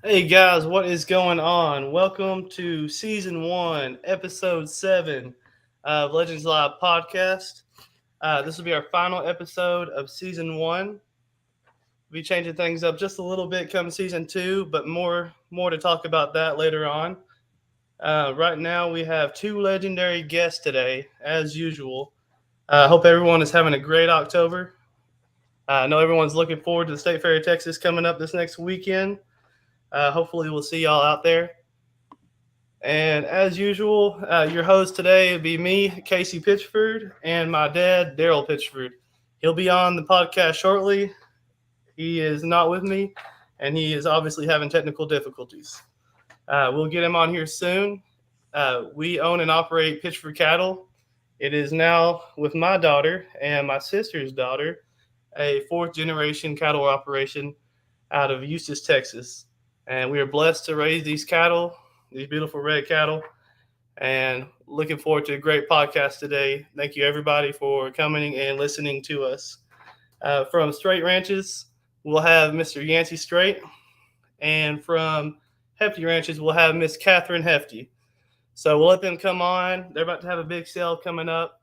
Hey guys, what is going on? Welcome to Season 1, Episode 7 of Legends Live Podcast. This will be our final episode of Season 1. We'll be changing things up just a little bit come Season 2, but more to talk about that later on. Right now, we have two legendary guests today, as usual. I hope everyone is having a great October. I know everyone's looking forward to the State Fair of Texas coming up this next weekend. Hopefully we'll see y'all out there. And as usual, your host today will be me, Casey Pitchford, and my dad, Daryl Pitchford. He'll be on the podcast shortly. He is not with me, and he is obviously having technical difficulties. We'll get him on here soon. We own and operate Pitchford Cattle. It is now, with my daughter and my sister's daughter, a fourth-generation cattle operation out of Eustis, Texas. And we are blessed to raise these cattle, these beautiful red cattle, and looking forward to a great podcast today. Thank you, everybody, for coming and listening to us. From Strait Ranches, we'll have Mr. Yancey Strait, and from Hefte Ranches, we'll have Miss Kathrine Hefte. So we'll let them come on. They're about to have a big sale coming up,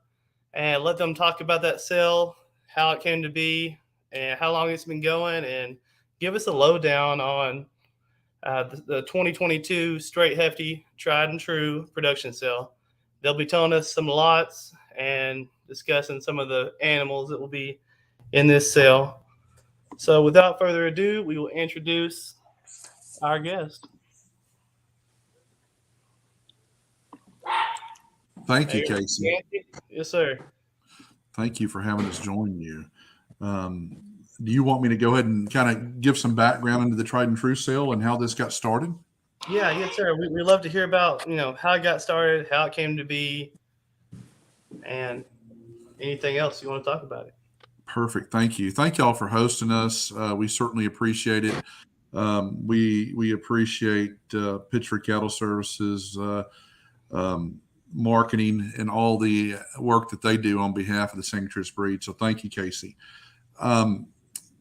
and let them talk about that sale, how it came to be, and how long it's been going, and give us a lowdown on the 2022 Strait Hefte Tried and True production sale. They'll be telling us some lots and discussing some of the animals that will be in this sale. So without further ado, we will introduce our guest. Thank you, Casey. Yes, sir. Thank you for having us join you. Do you want me to go ahead and kind of give some background into the Tried and True sale and how this got started? Yeah, yes, sir. We love to hear about, how it got started, how it came to be, and anything else you want to talk about it. Perfect. Thank you. Thank y'all for hosting us. We certainly appreciate it. We appreciate Pitchford Cattle Services, marketing, and all the work that they do on behalf of the St. True breed. So thank you, Casey.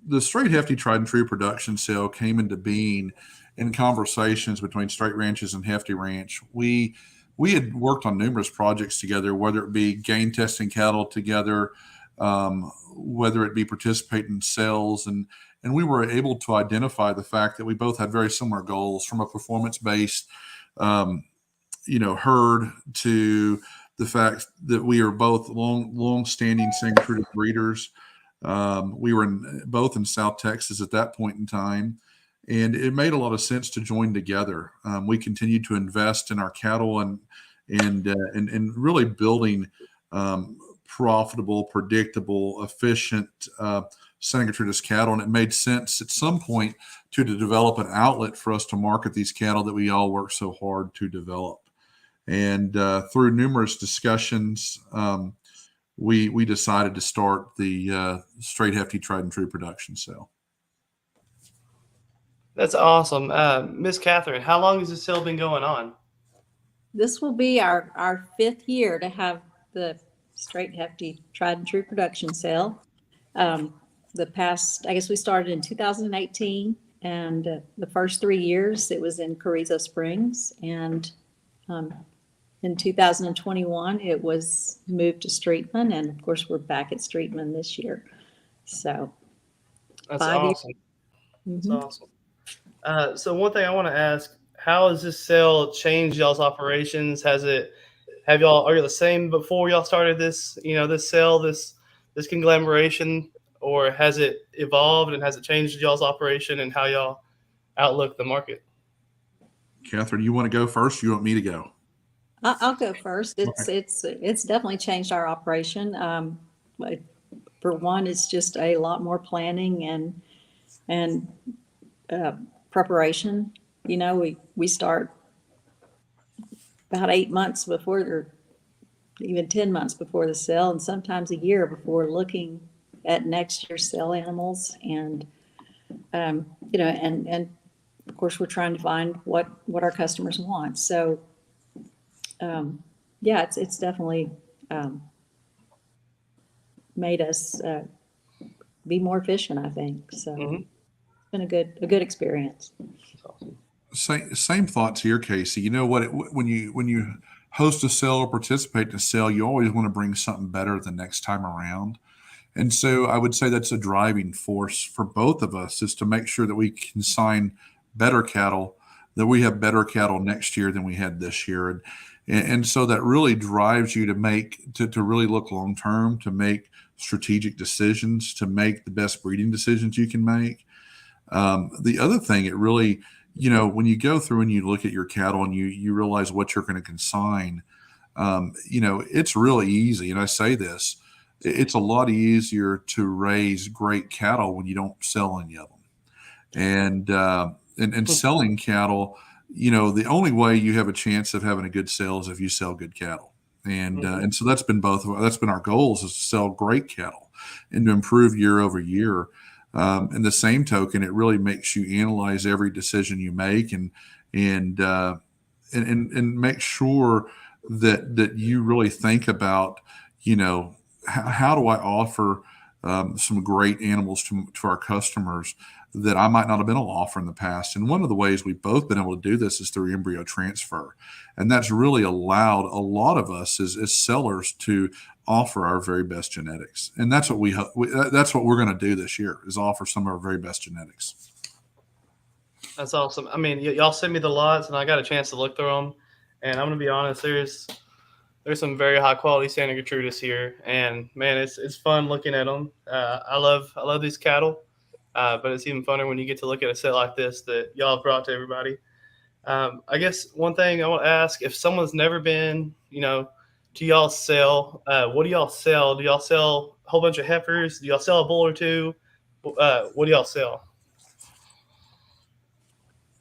The Strait Hefte Tried and True production sale came into being in conversations between Strait Ranches and Hefte Ranch. We had worked on numerous projects together, whether it be gain testing cattle together, whether it be participating in sales, and we were able to identify the fact that we both had very similar goals, from a performance-based herd to the fact that we are both long-standing St. breeders. We were both in South Texas at that point in time, and it made a lot of sense to join together. We continued to invest in our cattle and really building profitable, predictable, efficient St. cattle. And it made sense at some point to develop an outlet for us to market these cattle that we all worked so hard to develop. And through numerous discussions, we decided to start the Straight Hefte Tried and True production sale. That's awesome. Miss Kathrine, how long has this sale been going on? This will be our 5th year to have the Straight Hefte Tried and True production sale. The past, I guess we started in 2018, and the first 3 years it was in Carrizo Springs, and in 2021 it was moved to Streetman, and of course we're back at Streetman this year. So that's awesome. That's awesome. So one thing I want to ask, how has this sale changed y'all's operations? Are you the same before y'all started this, this sale, this conglomeration, or has it evolved and has it changed y'all's operation and how y'all outlook the market? Kathrine, you want to go first? You want me to go? I'll go first. It's definitely changed our operation. For one, it's just a lot more planning and preparation. We start about 8 months before, or even 10 months before the sale, and sometimes a year before, looking at next year's sale animals. And and of course we're trying to find what our customers want. So it's definitely made us be more efficient, I think. So it's been a good experience. Same thoughts here, Casey. You know what? When you host a sale or participate in a sale, you always want to bring something better the next time around. And so I would say that's a driving force for both of us, is to make sure that we can sign better cattle, that we have better cattle next year than we had this year. And so that really drives you to really look long term, to make strategic decisions, to make the best breeding decisions you can make. The other thing, it really, when you go through and you look at your cattle and you realize what you're going to consign, it's really easy. And I say this, it's a lot easier to raise great cattle when you don't sell any of them. And selling cattle, the only way you have a chance of having a good sale is if you sell good cattle. And so that's been our goals, is to sell great cattle and to improve year over year. In the same token, it really makes you analyze every decision you make and make sure that you really think about, how do I offer some great animals to our customers that I might not have been able to offer in the past. And one of the ways we've both been able to do this is through embryo transfer. And that's really allowed a lot of us as sellers to offer our very best genetics. And that's what that's what we're going to do this year, is offer some of our very best genetics. That's awesome. I mean, y'all sent me the lots and I got a chance to look through them. And I'm going to be honest, there's some very high quality Santa Gertrudis here, and man, it's fun looking at them. I love these cattle, but it's even funner when you get to look at a set like this that y'all have brought to everybody. I guess one thing I want to ask, if someone's never been, to y'all's sale, what do y'all sell? Do y'all sell a whole bunch of heifers? Do y'all sell a bull or two? What do y'all sell?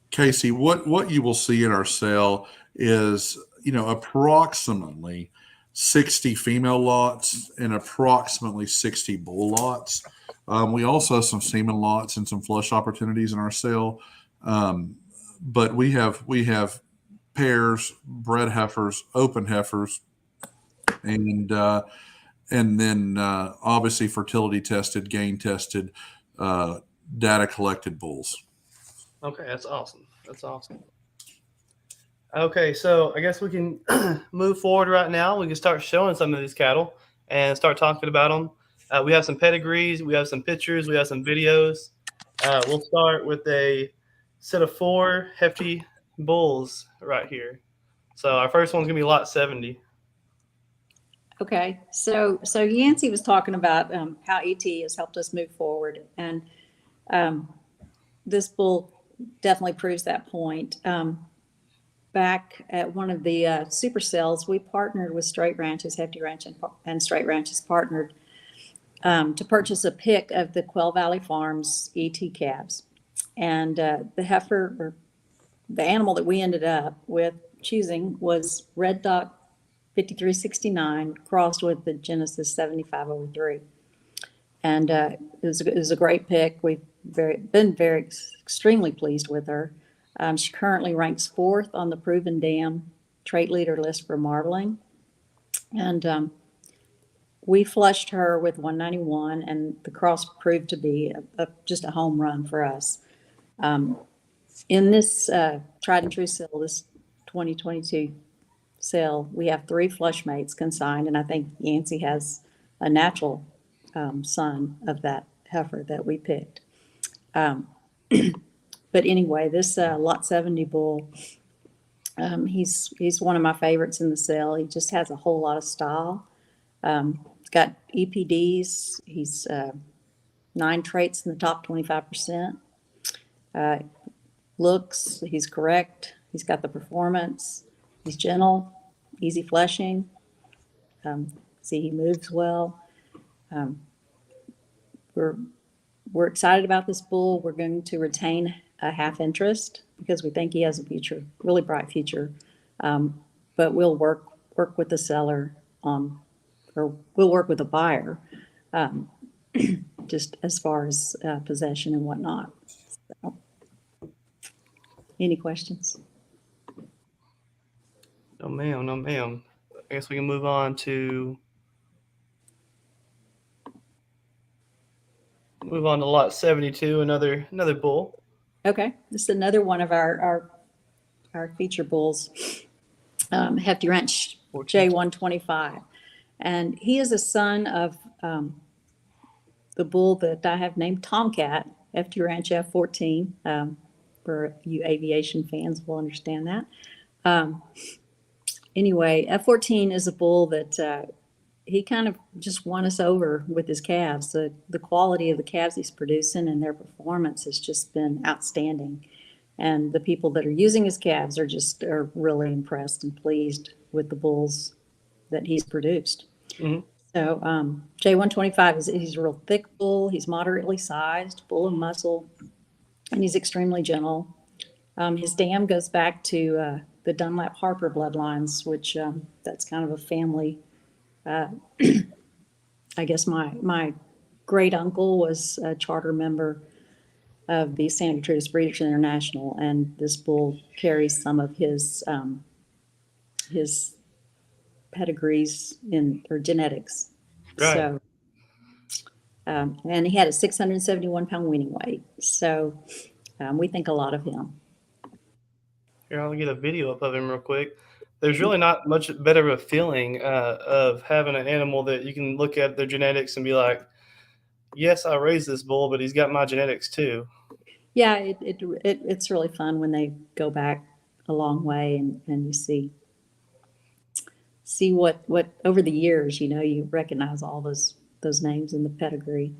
Casey, what you will see in our sale is, approximately 60 female lots and approximately 60 bull lots. We also have some semen lots and some flush opportunities in our sale. But we have pairs, bred heifers, open heifers, and then obviously fertility tested, gain tested, data collected bulls. Okay, that's awesome. That's awesome. Okay, so I guess we can move forward right now. We can start showing some of these cattle and start talking about them. We have some pedigrees, we have some pictures, we have some videos. We'll start with a set of 4 hefty bulls right here. So our first one's going to be lot 70. Okay, so Yancey was talking about how ET has helped us move forward, and this bull definitely proves that point. Back at one of the super sales, we partnered with Strait Ranches, Hefte Ranch and Strait Ranches partnered to purchase a pick of the Quail Valley Farms ET calves, and the heifer, or the animal that we ended up with choosing, was Red Dot 5369 crossed with the Genesis 7503. And it was a great pick. We've been very extremely pleased with her. She currently ranks 4th on the Proven Dam trait leader list for marbling. And we flushed her with 191, and the cross proved to be just a home run for us. In this tried and true sale, this 2022 sale, we have 3 flush mates consigned, and I think Yancey has a natural son of that heifer that we picked. But anyway, this Lot 70 bull, he's one of my favorites in the sale. He just has a whole lot of style. He's got EPDs. He's 9 traits in the top 25%. Looks, he's correct. He's got the performance. He's gentle, easy fleshing. See, he moves well. We're excited about this bull. We're going to retain a half interest because we think he has a future, really bright future. But we'll work with the seller on, or we'll work with the buyer, just as far as possession and whatnot. So, any questions? No, ma'am. No, ma'am. I guess we can move on to lot 72, another bull. Okay, this is another one of our feature bulls, Hefte Ranch J125, and he is a son of the bull that I have named Tomcat, Hefte Ranch F14. For you aviation fans will understand that. Anyway, F14 is a bull that he kind of just won us over with his calves. The quality of the calves he's producing and their performance has just been outstanding. And the people that are using his calves are really impressed and pleased with the bulls that he's produced. Mm-hmm. So J125 he's a real thick bull. He's moderately sized, full of muscle, and he's extremely gentle. His dam goes back to the Dunlap Harper bloodlines, which that's kind of a family. I guess my great uncle was a charter member of the San Gertrudis Breeders International, and this bull carries some of his pedigrees or genetics. Right. So, and he had a 671-pound weaning weight. So we think a lot of him. Here, I'll get a video up of him real quick. There's really not much better of a feeling of having an animal that you can look at their genetics and be like, yes, I raised this bull, but he's got my genetics too. Yeah, it's really fun when they go back a long way and you see what over the years, you recognize all those names in the pedigree.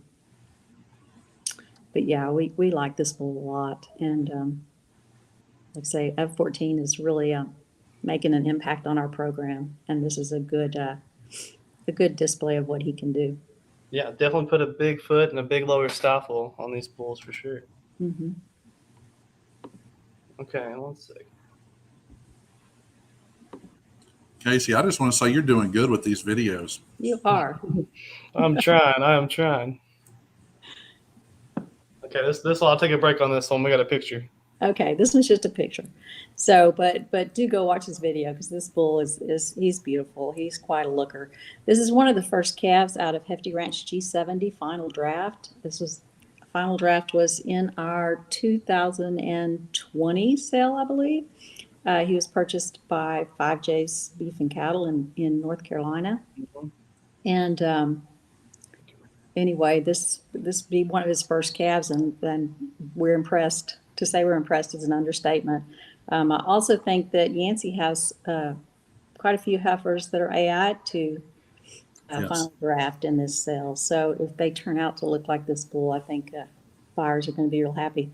But yeah, we like this bull a lot, and like I say, F14 is really making an impact on our program, and this is a good display of what he can do. Yeah, definitely put a big foot and a big lower stifle on these bulls for sure. Mm-hmm. Okay, one second. Casey, I just want to say you're doing good with these videos. You are. I'm trying. I am trying. Okay, this I'll take a break on this one. We got a picture. Okay, this one's just a picture. So, but do go watch this video because this bull he's beautiful. He's quite a looker. This is one of the first calves out of Hefte Ranch G70 final draft. Final draft was in our 2020 sale, I believe. He was purchased by 5J's Beef and Cattle in North Carolina. Mm-hmm. And anyway, this be one of his first calves, and we're impressed. To say we're impressed is an understatement. I also think that Yancey has quite a few heifers that are AI to Yes. final draft in this sale. So if they turn out to look like this bull, I think buyers are going to be real happy.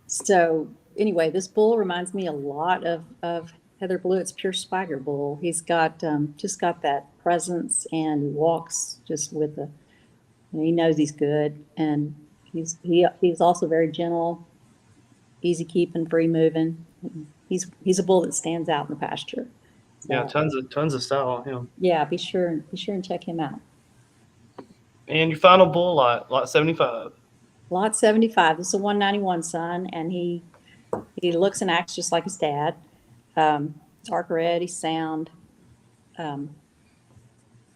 So anyway, this bull reminds me a lot of Heather Blue. It's pure swagger bull. He's got just got that presence, and he walks just with a. He knows he's good, and he's also very gentle, easy keeping, free moving. He's a bull that stands out in the pasture. So, Yeah, tons of style on him. yeah, be sure and check him out. And your final bull lot 75. Lot 75. This is a 191 son, and he looks and acts just like his dad. Dark red, he's sound.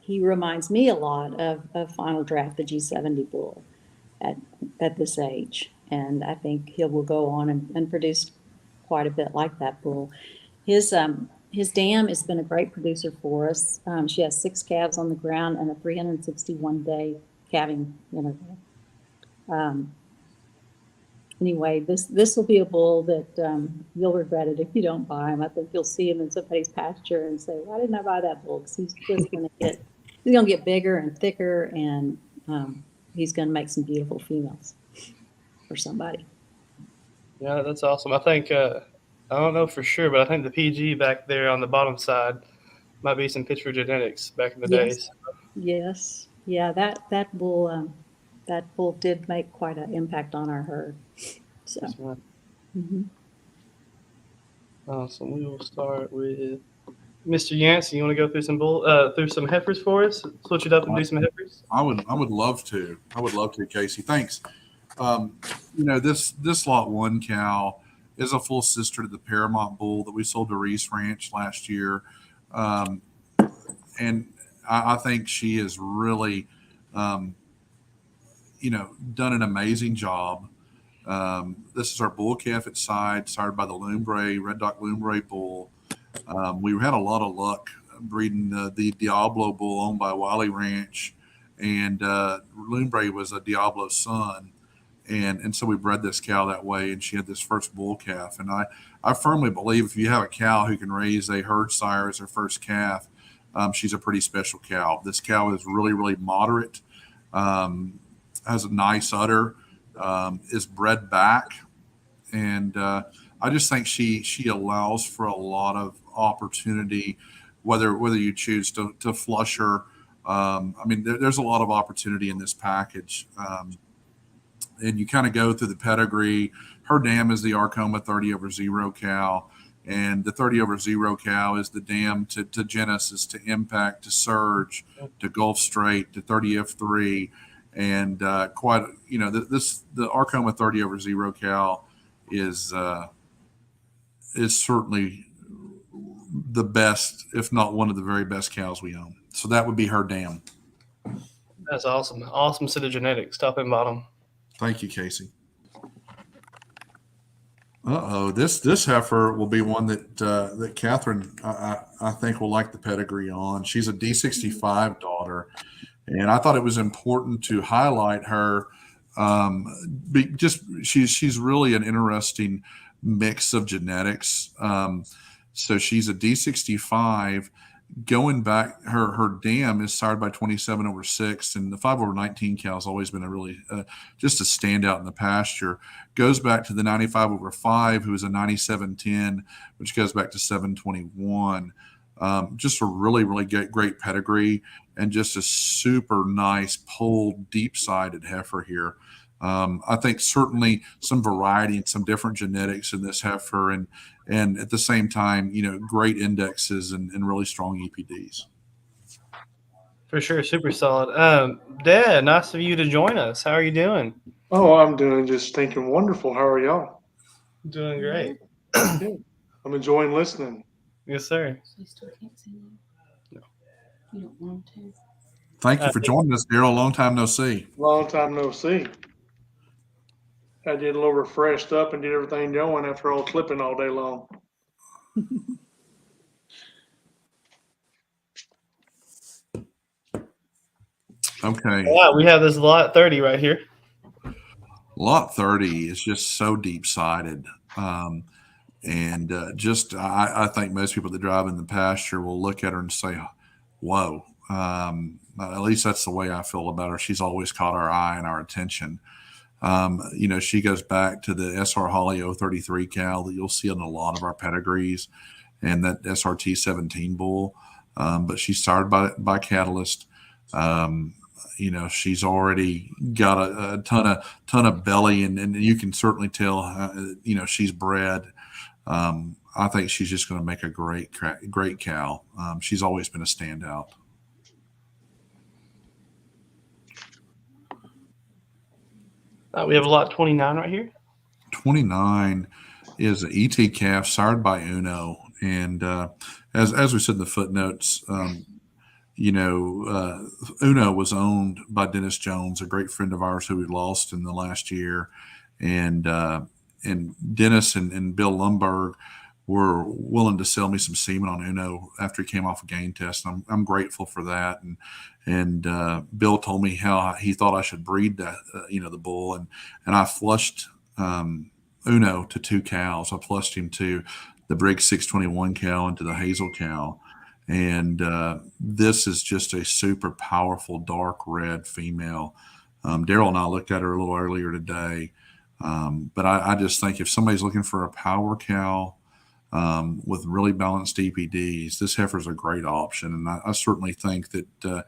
He reminds me a lot of Final Draft, the G70 bull at this age. And I think he will go on and produce quite a bit like that bull. His dam has been a great producer for us. She has 6 calves on the ground and a 361-day calving interval. Anyway, this will be a bull that you'll regret it if you don't buy him. I think you'll see him in somebody's pasture and say, "Why didn't I buy that bull?" Because he's just going to get bigger and thicker, and he's going to make some beautiful females for somebody. Yeah, that's awesome. I think I don't know for sure, but I think the PG back there on the bottom side might be some Pittsburgh genetics back in the days. Yes, yeah, that bull did make quite an impact on our herd. So, Awesome. We will start with Mr. Yancey. You want to go through some heifers for us? Switch it up and do some heifers. I would love to. I would love to, Casey. Thanks. This lot 1 cow is a full sister to the Paramount bull that we sold to Reese Ranch last year, and I think she has really, done an amazing job. This is our bull calf at sired by the Red Dock Lumbray bull. We had a lot of luck breeding the Diablo bull owned by Wiley Ranch, and Lumbray was a Diablo son. And so we bred this cow that way, and she had this first bull calf. And I firmly believe if you have a cow who can raise a herd sire as her first calf, she's a pretty special cow. This cow is really, really moderate, has a nice udder, is bred back. And I just think she allows for a lot of opportunity, whether you choose to flush her. There's a lot of opportunity in this package. And you kind of go through the pedigree. Her dam is the Arcoma 30/0 cow, and the 30/0 cow is the dam to Genesis, to Impact, to Surge, to Gulf Strait, to 30F3, and the Arcoma 30/0 cow is certainly the best, if not one of the very best cows we own. So that would be her dam. That's awesome. Awesome set of genetics, top and bottom. Thank you, Casey. This heifer will be one that Kathrine, I think, will like the pedigree on. She's a D65 daughter, and I thought it was important to highlight her. She's really an interesting mix of genetics. So she's a D65. Going back, her dam is sired by 27/6, and the 5/19 cow has always been a really just a standout in the pasture. Goes back to the 95/5, who is a 97/10, which goes back to 7/21. Just a really, really great pedigree, and just a super nice, pulled, deep-sided heifer here. I think certainly some variety and some different genetics in this heifer, and at the same time, great indexes and really strong EPDs. For sure, super solid. Dad, nice of you to join us. How are you doing? Oh, I'm doing just stinking wonderful. How are y'all? Doing great. Good. I'm enjoying listening. Yes, sir. So you still can't see them? No. You don't want to? Thank you for joining us, Daryl. Long time no see. Long time no see. I did a little refreshed up and did everything going after all clipping all day long. Okay. Yeah, we have this lot 30 right here. Lot 30 is just so deep-sided. And I think most people that drive in the pasture will look at her and say, whoa. At least that's the way I feel about her. She's always caught our eye and our attention. She goes back to the SR Holly 033 cow that you'll see in a lot of our pedigrees and that SRT 17 bull. But she's started by Catalyst. She's already got a ton of belly, and you can certainly tell, she's bred. I think she's just going to make a great cow. She's always been a standout. We have a lot 29 right here. 29 is an ET calf sired by Uno. And as we said in the footnotes, Uno was owned by Dennis Jones, a great friend of ours who we lost in the last year. And Dennis and Bill Lumberg were willing to sell me some semen on Uno after he came off a gain test. And I'm grateful for that. And Bill told me how he thought I should breed the bull. And I flushed Uno to 2 cows. I flushed him to the Briggs 621 cow and to the Hazel cow. And this is just a super powerful dark red female. Daryl and I looked at her a little earlier today. But I just think if somebody's looking for a power cow with really balanced DPDs, this heifer's a great option. And I certainly think that,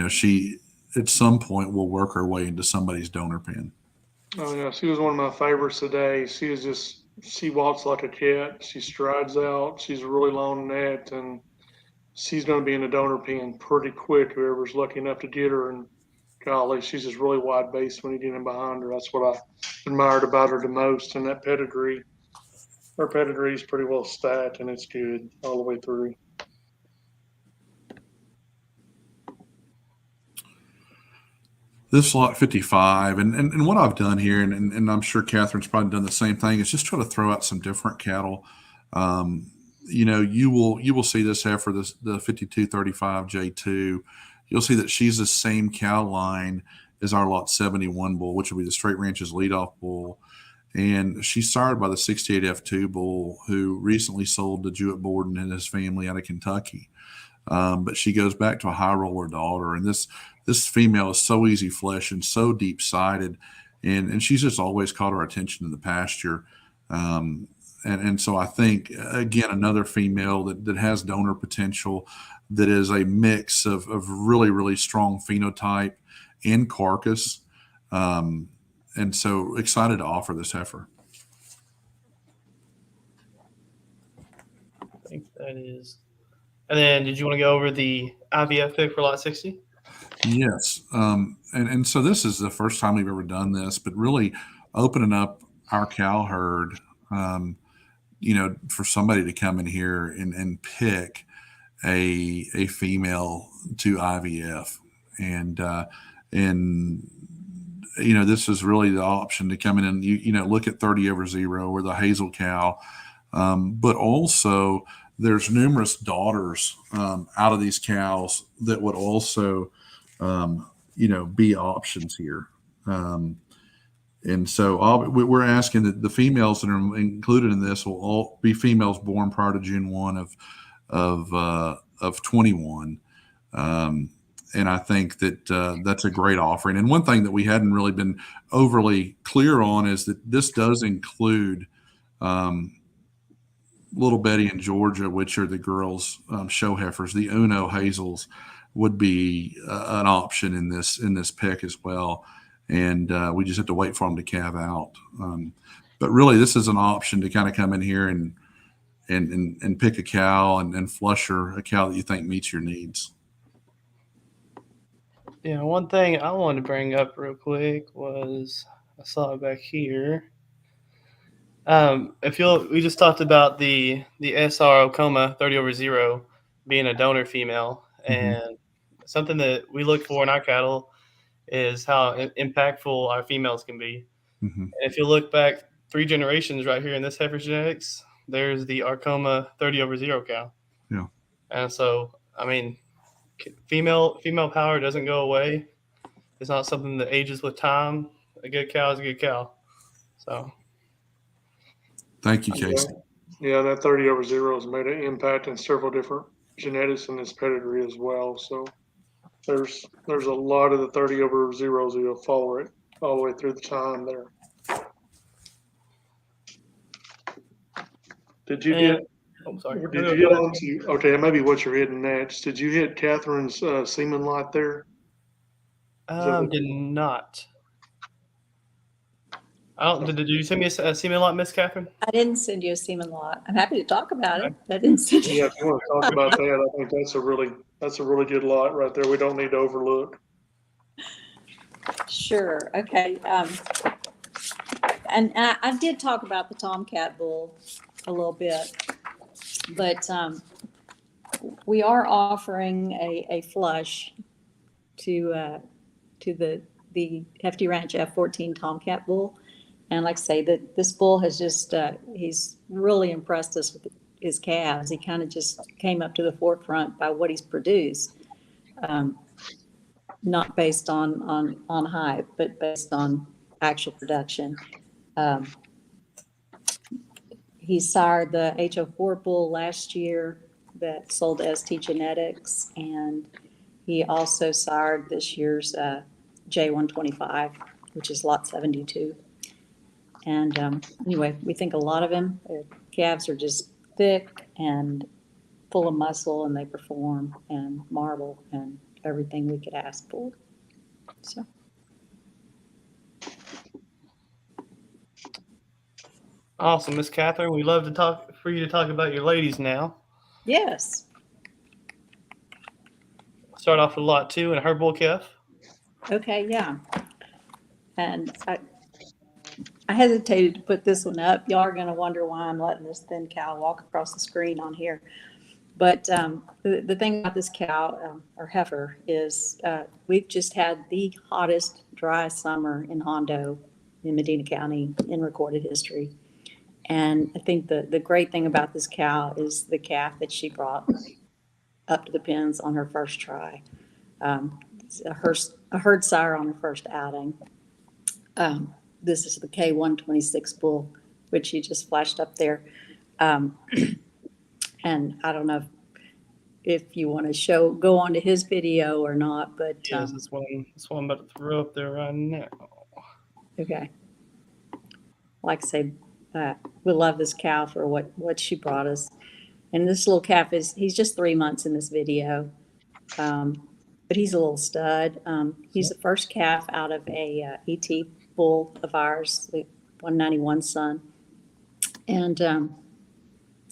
she at some point will work her way into somebody's donor pen. Oh, yeah. She was one of my favorites today. She walks like a cat. She strides out. She's really long necked, and she's going to be in the donor pen pretty quick, whoever's lucky enough to get her. And golly, she's just really wide based when you get in behind her. That's what I admired about her the most. And that pedigree, her pedigree is pretty well stacked, and it's good all the way through. This lot 55, and what I've done here, and I'm sure Kathrine's probably done the same thing, is just try to throw out some different cattle. You will see this heifer, the 5235 J2. You'll see that she's the same cow line as our lot 71 bull, which will be the Strait Ranches leadoff bull. And she's sired by the 68 F2 bull, who recently sold to Jewett Borden and his family out of Kentucky. But she goes back to a high roller daughter, and this female is so easy flesh and so deep sided, and she's just always caught our attention in the pasture. And so I think, again, another female that has donor potential, that is a mix of really, really strong phenotype and carcass. And so excited to offer this heifer. I think that is. And then did you want to go over the IVF pick for lot 60? Yes. And so this is the first time we've ever done this, but really opening up our cow herd, for somebody to come in here and pick a female to IVF. And this is really the option to come in and, look at 30/0 or the Hazel cow. But also there's numerous daughters out of these cows that would also, be options here. And so we're asking that the females that are included in this will all be females born prior to June 1 of 21. And I think that that's a great offering. And one thing that we hadn't really been overly clear on is that this does include Little Betty and Georgia, which are the girls' show heifers. The Uno Hazels would be an option in this pick as well. And we just have to wait for them to calve out. But really, this is an option to kind of come in here and pick a cow and flush her, a cow that you think meets your needs. Yeah, one thing I wanted to bring up real quick was I saw it back here. We just talked about the SR Okoma 30/0 being a donor female, and something that we look for in our cattle is how impactful our females can be. Mm-hmm. And if you look back 3 generations right here in this heifer genetics, there's the Arkoma 30/0 cow. Yeah. And so, I mean, female power doesn't go away. It's not something that ages with time. A good cow is a good cow. So. Thank you, Casey. Yeah, that 30 over 0 has made an impact in several different genetics in this pedigree as well. So there's a lot of the 30 over 0s that'll follow it all the way through the time there. Did you And- get? Oh, sorry. Did you get on to? Okay, maybe what you're hitting next. Did you hit Kathrine's semen lot there? Did not. I don't. Did you send me a semen lot, Miss Kathrine? I didn't send you a semen lot. I'm happy to talk about it. I didn't send you. Yeah, if you want to talk about that, I think that's a really good lot right there. We don't need to overlook. Sure. Okay. And I did talk about the Tomcat bull a little bit, but we are offering a flush to the Hefte Ranch F14 Tomcat bull. And like I say, that this bull has just, he's really impressed us with his calves. He kind of just came up to the forefront by what he's produced. Not based on hype, but based on actual production. He sired the HO4 bull last year that sold to ST Genetics, and he also sired this year's J125, which is lot 72. And anyway, we think a lot of him. Their calves are just thick and full of muscle, and they perform and marble and everything we could ask for. So. Awesome, Miss Kathrine. We love to talk for you to talk about your ladies now. Yes. Start off with lot 2 and her bull calf. Okay, yeah. And I hesitated to put this one up. Y'all are going to wonder why I'm letting this thin cow walk across the screen on here. But the thing about this cow, or heifer, is we've just had the hottest, dry summer in Hondo, in Medina County, in recorded history. And I think the great thing about this cow is the calf that she brought up to the pens on her first try. A herd sire on her first outing. This is the K126 bull, which he just flashed up there. And I don't know if you want to go on to his video or not, but Yes, that's what I'm about to throw up there right now. okay. Like I say, we love this cow for what she brought us. And this little calf he's just 3 months in this video. But he's a little stud. He's the first calf out of a ET bull of ours, the 191 son. And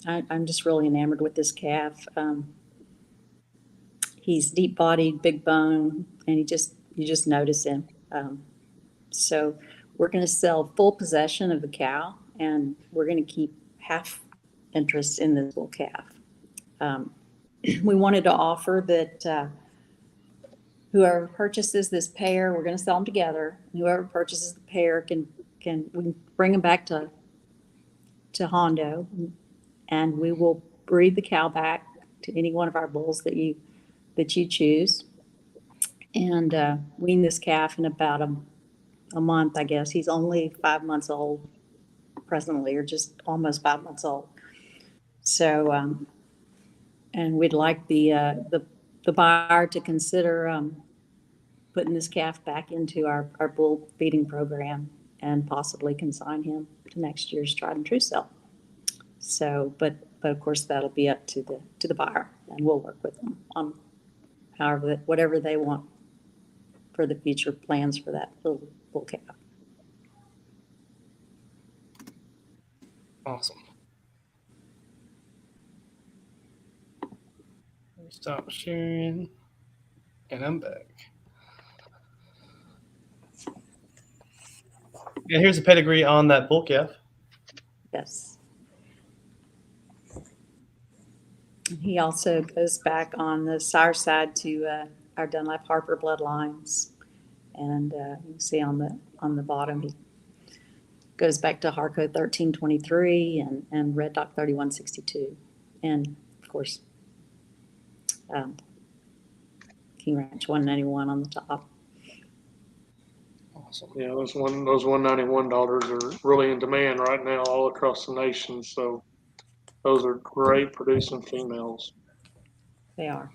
I'm just really enamored with this calf. He's deep bodied, big bone, and you just notice him. So we're going to sell full possession of the cow, and we're going to keep half interest in this bull calf. We wanted to offer that whoever purchases this pair, we're going to sell them together. Whoever purchases the pair we can bring them back to Hondo, and we will breed the cow back to any one of our bulls that you choose, and wean this calf in about a month, I guess. He's only 5 months old presently, or just almost 5 months old. So, and we'd like the buyer to consider putting this calf back into our bull feeding program and possibly consign him to next year's Tried and True Sale. So, but of course that'll be up to the buyer, and we'll work with them on whatever they want for the future plans for that little bull calf. Awesome. Stop sharing, and I'm back. Yeah, here's a pedigree on that bull calf. Yes. He also goes back on the sire side to our Dunlap Harper bloodlines, and you can see on the bottom he goes back to Harco 1323 and Red Dock 3162, and of course King Ranch 191 on the top. Awesome. Yeah, those $191 are really in demand right now all across the nation. So Those are great producing females. They are.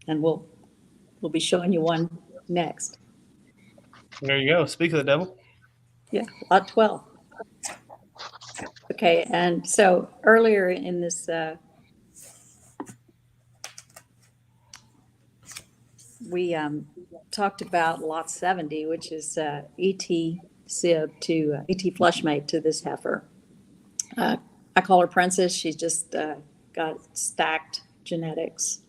And we'll be showing you one next. There you go. Speak of the devil. Yeah, lot 12. Okay, and so earlier in this, we talked about lot 70, which is ET sib to ET flushmate to this heifer. I call her Princess. She's just got stacked genetics.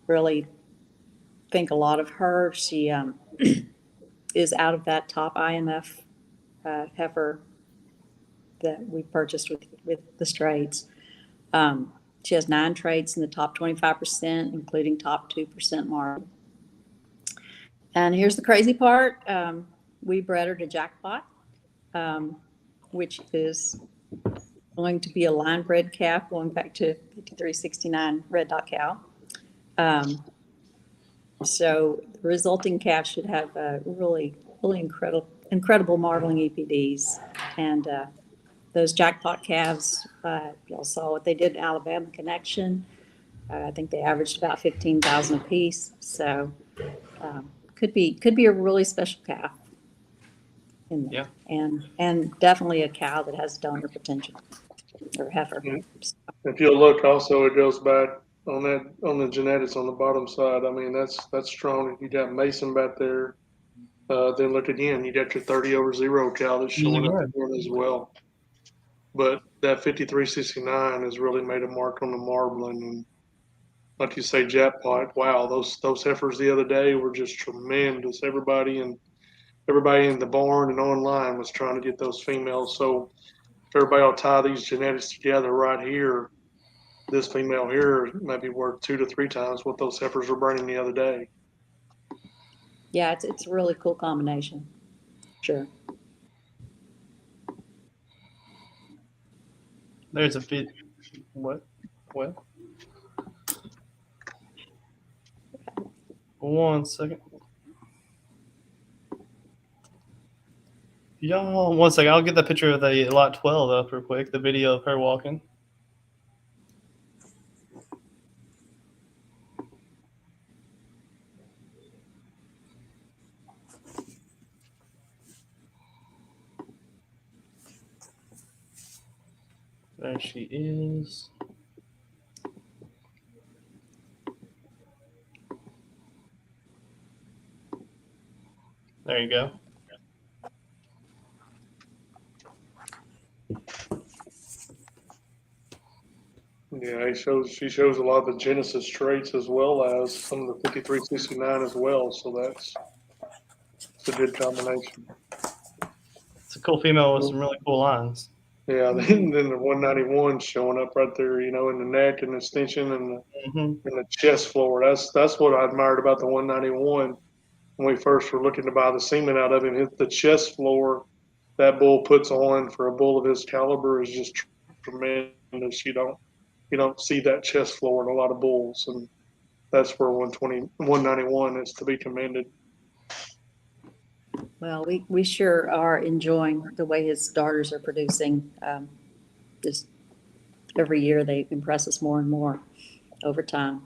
Really think a lot of her. She is out of that top IMF heifer that we purchased with the Straits. She has 9 traits in the top 25%, including top 2% marble. And here's the crazy part. We bred her to Jackpot, which is going to be a line bred calf going back to 5369 red dot cow. So the resulting calf should have really incredible marbling EPDs. And those Jackpot calves, y'all saw what they did in Alabama Connection. I think they averaged about 15,000 a piece. So could be a really special calf in there. Yeah. And definitely a cow that has donor potential, or heifer. If you'll look, also it goes back on the genetics on the bottom side. I mean, that's strong. You got Mason back there. Then look again, you got your 30/0 cow that's showing up again as well. But that 5369 has really made a mark on the marbling. And like you say, Jackpot, wow, those heifers the other day were just tremendous. Everybody in the barn and online was trying to get those females. So everybody will tie these genetics together right here. This female here might be worth 2 to 3 times what those heifers were burning the other day. Yeah, it's a really cool combination. Sure. There's a bit. What? 1 second. Y'all, 1 second. I'll get the picture of the lot 12 up real quick. The video of her walking. There she is. There you go. Yeah, she shows a lot of the Genesis traits as well as some of the 5369 as well. So it's a good combination. It's a cool female with some really cool lines. Yeah, then the 191 showing up right there, in the neck and the extension and the chest floor. That's what I admired about the 191 when we first were looking to buy the semen out of him. The chest floor that bull puts on for a bull of his caliber is just tremendous. You don't see that chest floor in a lot of bulls, and that's where 191 is to be commended. Well, we sure are enjoying the way his daughters are producing. Just every year they impress us more and more over time.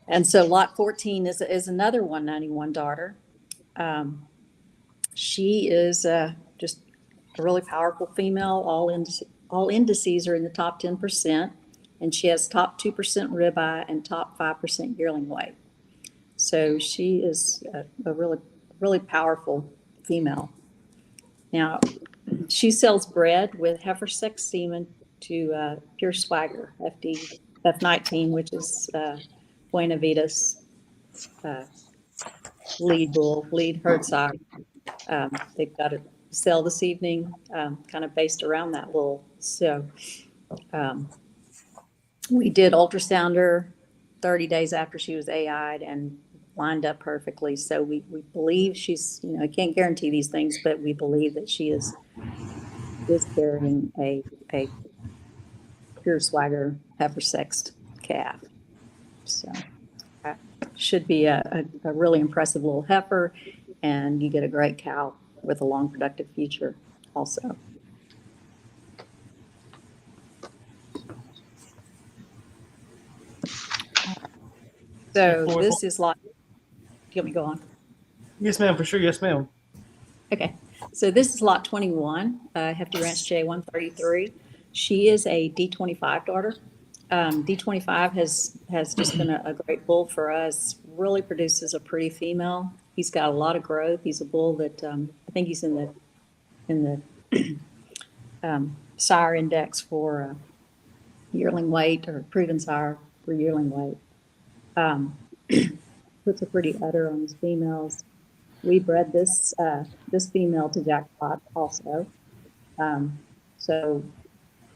And so lot 14 is another 191 daughter. She is just a really powerful female. All indices are in the top 10%, and she has top 2% ribeye and top 5% yearling weight. So she is a really powerful female. Now, she sells bred with heifer sex semen to Pure Swagger, F19, which is Buena Vida's lead herd sire. They've got a sale this evening, kind of based around that bull. So we did ultrasound her 30 days after she was AI'd and lined up perfectly. So we believe she's, I can't guarantee these things, but we believe that she is carrying a Pure Swagger heifer sexed calf. So should be a really impressive little heifer, and you get a great cow with a long productive future also. So Before- this is lot, do you want me to go on? Yes, ma'am, for sure. Yes, ma'am. Okay, so this is lot 21, Hefte Ranch J133. She is a D25 daughter. D25 has just been a great bull for us, really produces a pretty female. He's got a lot of growth. He's a bull that I think he's in the sire index for yearling weight or proven sire for yearling weight. Puts a pretty udder on his females. We bred this female to Jackpot also. So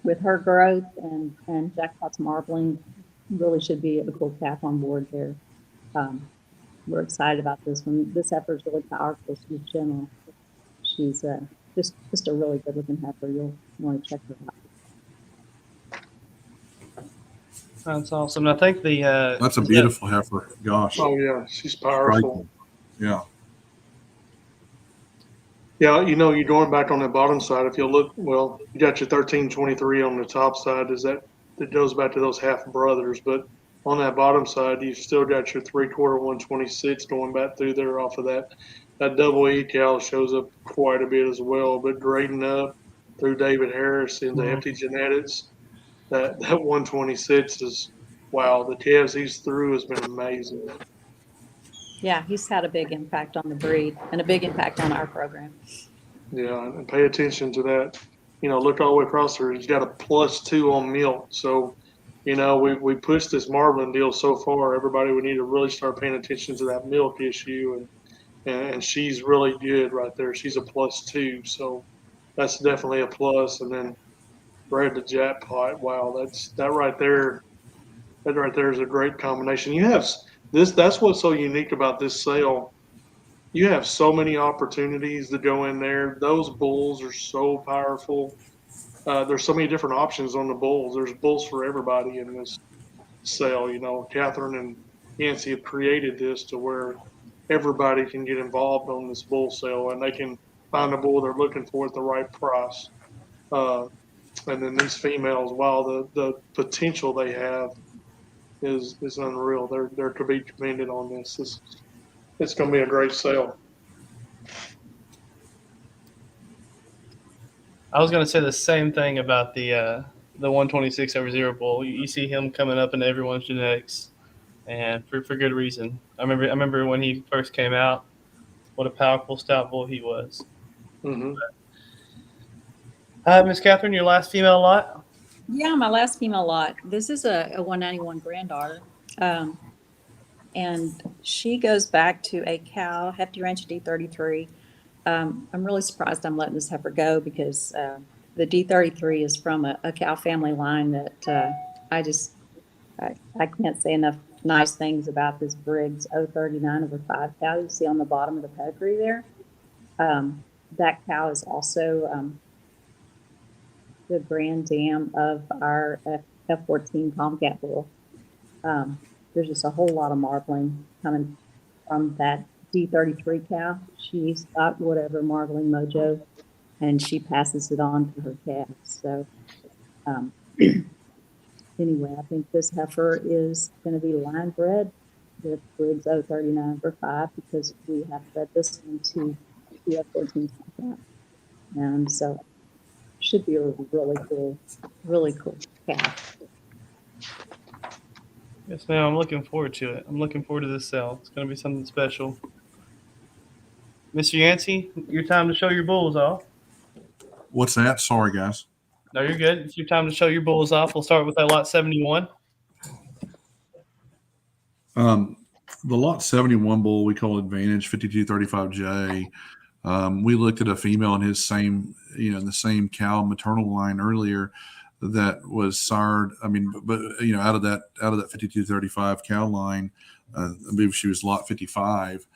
with her growth and Jackpot's marbling, really should be a cool calf on board there. We're excited about this one. This heifer is really powerful. She's gentle. She's just a really good looking heifer. You'll want to check her out. That's awesome. I think the That's a beautiful heifer. Gosh. Oh yeah, she's powerful. Yeah. Yeah, you're going back on the bottom side. If you look, well, you got your 1323 on the top side. That goes back to those half brothers. But on that bottom side, you've still got your 3/4 126 going back through there off of that. That double E cow shows up quite a bit as well. But grading up through David Harris into Hefty Genetics, that 126 is wow. The calves he's through has been amazing. Yeah, he's had a big impact on the breed and a big impact on our program. Yeah, and pay attention to that. Look all the way across there. He's got a +2 on milk. So, we pushed this marbling deal so far. Everybody would need to really start paying attention to that milk issue. And she's really good right there. She's a +2. So that's definitely a plus. And then bred to Jackpot. Wow, that right there is a great combination. You have that's what's so unique about this sale. You have so many opportunities to go in there. Those bulls are so powerful. There's so many different options on the bulls. There's bulls for everybody in this sale. Kathrine and Yancey have created this to where everybody can get involved on this bull sale and they can find a bull they're looking for at the right price. And then these females, wow, the potential they have is unreal. They're to be commended on this. It's going to be a great sale. I was going to say the same thing about the 126/0 bull. You see him coming up in everyone's genetics, and for good reason. I remember when he first came out, what a powerful stout bull he was. Mm-hmm. Miss Kathrine, your last female lot? Yeah, my last female lot. This is a 191 granddaughter. And she goes back to a cow, Hefte Ranch D33. I'm really surprised I'm letting this heifer go because the D33 is from a cow family line that I can't say enough nice things about this Briggs 039/5 cow you see on the bottom of the pedigree there. That cow is also the grand dam of our F14 Tomcat bull. There's just a whole lot of marbling coming from that D33 cow. She's got whatever marbling mojo, and she passes it on to her calves. So anyway, I think this heifer is going to be line bred with Briggs 039/5 because we have bred this one to the F14 Tomcat. And so should be a really cool calf. Yes, ma'am. I'm looking forward to it. I'm looking forward to this sale. It's going to be something special. Mr. Yancey, your time to show your bulls off. What's that? Sorry, guys. No, you're good. It's your time to show your bulls off. We'll start with that lot 71. The lot 71 bull we call Advantage 5235J. We looked at a female in his in the same cow maternal line earlier that was sired. But out of that 5235 cow line, I believe she was lot 55.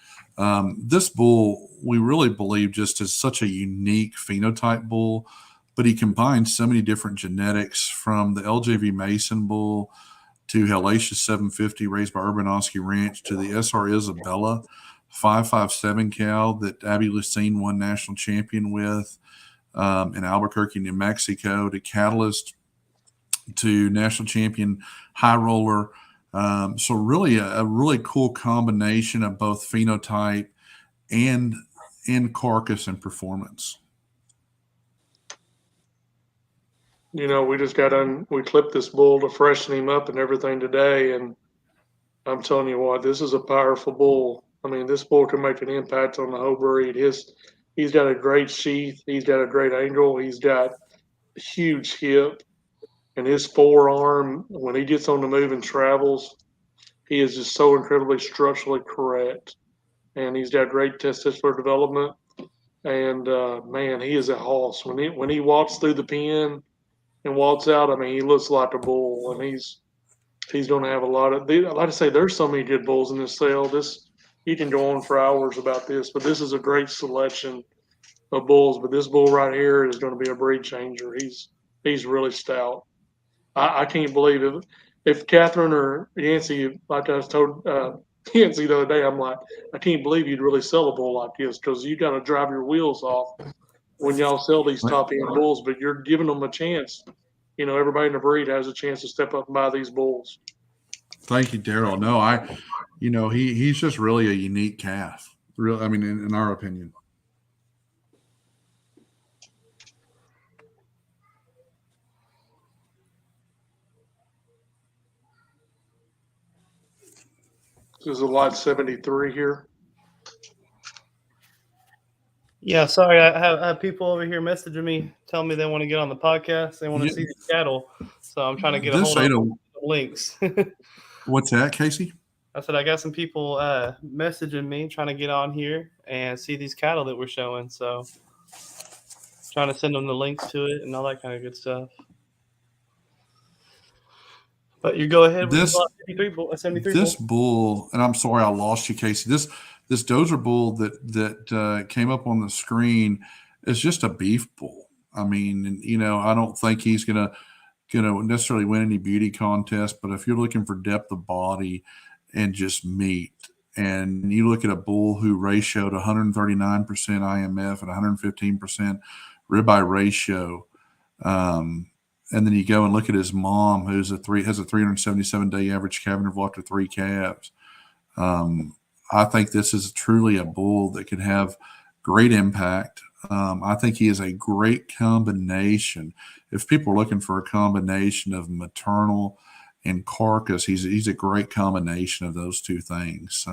This bull we really believe just is such a unique phenotype bull, but he combines so many different genetics from the LJV Mason bull to Hellacious 750 raised by Urbanowski Ranch to the SR Isabella 557 cow that Abby Lucene won national champion with in Albuquerque, New Mexico, to Catalyst, to national champion High Roller So really a really cool combination of both phenotype and carcass and performance. We just we clipped this bull to freshen him up and everything today. And I'm telling you what, this is a powerful bull. I mean, this bull can make an impact on the whole breed. He's got a great sheath. He's got a great angle. He's got a huge hip. And his forearm, when he gets on the move and travels, he is just so incredibly structurally correct. And he's got great testicular development. And man, he is a hoss. When he walks through the pen and walks out, I mean, he looks like a bull. And he's going to have a lot of. Like I say, there's so many good bulls in this sale. You can go on for hours about this, but this is a great selection of bulls. But this bull right here is going to be a breed changer. He's really stout. I can't believe it. If Kathrine or Yancey, like I was told Yancey the other day, I'm like, I can't believe you'd really sell a bull like this, because you got to drive your wheels off when y'all sell these top end bulls, but you're giving them a chance. Everybody in the breed has a chance to step up and buy these bulls. Thank you, Daryl. No, he's just really a unique calf. I mean, in our opinion. This is a lot 73 here. Yeah, sorry, I have people over here messaging me, telling me they want to get on the podcast. They want to see the cattle, so I'm trying to get a hold of the links. What's that, Casey? I said I got some people messaging me, trying to get on here and see these cattle that we're showing. So trying to send them the links to it and all that kind of good stuff. But you go ahead with this bull, and I'm sorry I lost you, Casey. This Dozer bull that came up on the screen is just a beef bull. I mean, I don't think he's gonna necessarily win any beauty contest, but if you're looking for depth of body and just meat, and you look at a bull who ratioed 139% IMF and 115% ribeye ratio, and then you go and look at his mom, who's has a 377-day average calf interval after 3 calves. I think this is truly a bull that could have great impact. I think he is a great combination. If people are looking for a combination of maternal and carcass, he's a great combination of those two things.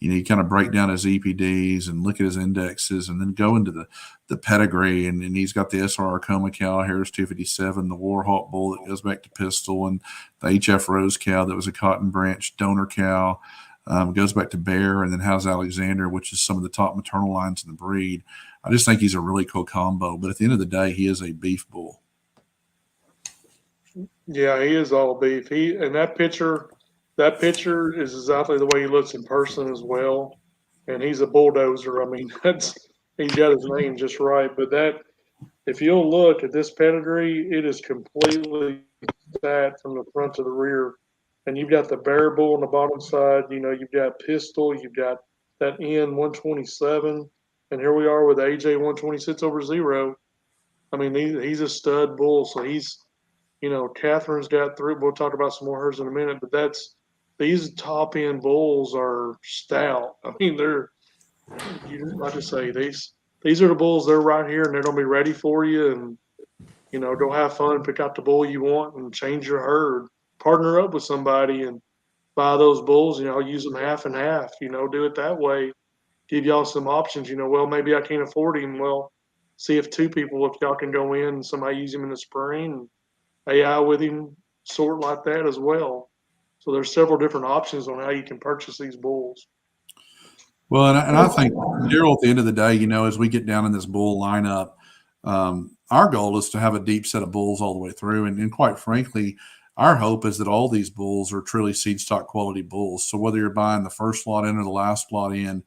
You kind of break down his EPDs and look at his indexes, and then go into the pedigree. And he's got the SRR Coma cow, Harris 257, the Warhawk bull that goes back to Pistol, and the HF Rose cow that was a Cotton Branch donor cow. Goes back to Bear, and then House Alexander, which is some of the top maternal lines in the breed. I just think he's a really cool combo. But at the end of the day, he is a beef bull. Yeah, he is all beef. And that picture is exactly the way he looks in person as well. And he's a bulldozer. I mean, he's got his name just right. But if you'll look at this pedigree, it is completely fat from the front to the rear. And you've got the Bear bull on the bottom side. You've got Pistol. You've got that N127. And here we are with AJ 126 over 0. I mean, he's a stud bull. So Kathrine's got 3. We'll talk about some more hers in a minute. But these top end bulls are stout. I mean, like I say, these are the bulls. They're right here, and they're going to be ready for you. And go have fun, pick out the bull you want, and change your herd. Partner up with somebody and buy those bulls. Use them half and half. Do it that way. Give y'all some options. Well, maybe I can't afford him. Well, see if y'all can go in and somebody use him in the spring. And AI with him, sort like that as well. So there's several different options on how you can purchase these bulls. Well, and I think, Daryl, at the end of the day, as we get down in this bull lineup, our goal is to have a deep set of bulls all the way through. And quite frankly, our hope is that all these bulls are truly seed stock quality bulls. So whether you're buying the first lot in or the last lot in,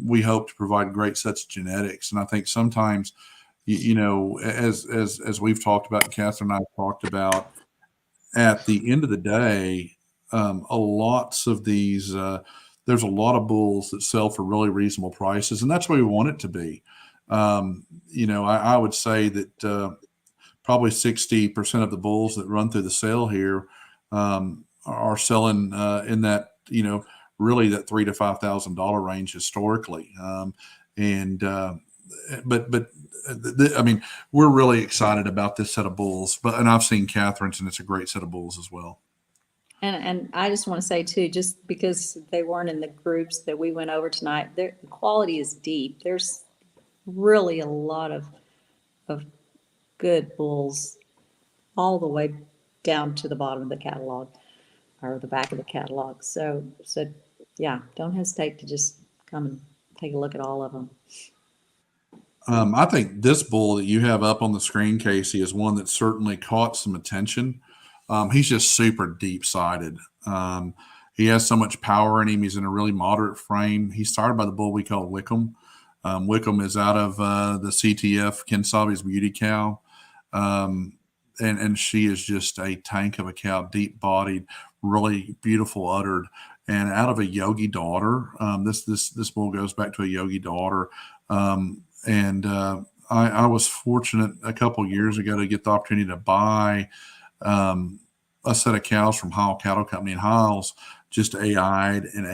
we hope to provide great sets of genetics. And I think sometimes, as we've talked about, and Kathrine and I talked about, at the end of the day, lots of these, there's a lot of bulls that sell for really reasonable prices, and that's what we want it to be. I would say that probably 60% of the bulls that run through the sale here are selling in that, really that $3,000 to $5,000 range historically. I mean, we're really excited about this set of bulls, and I've seen Kathrine's, and it's a great set of bulls as well. And I just want to say too, just because they weren't in the groups that we went over tonight, the quality is deep. There's really a lot of good bulls all the way down to the bottom of the catalog or the back of the catalog. So yeah, don't hesitate to just come and take a look at all of them. I think this bull that you have up on the screen, Casey, is one that certainly caught some attention. He's just super deep-sided. He has so much power in him. He's in a really moderate frame. He's started by the bull we call Wickham. Wickham is out of the CTF, Ken Sabe's beauty cow. And she is just a tank of a cow, deep-bodied, really beautiful uddered, and out of a Yogi daughter. This bull goes back to a Yogi daughter. I was fortunate a couple years ago to get the opportunity to buy a set of cows from Heil Cattle Company, and Heil's just AI'd, and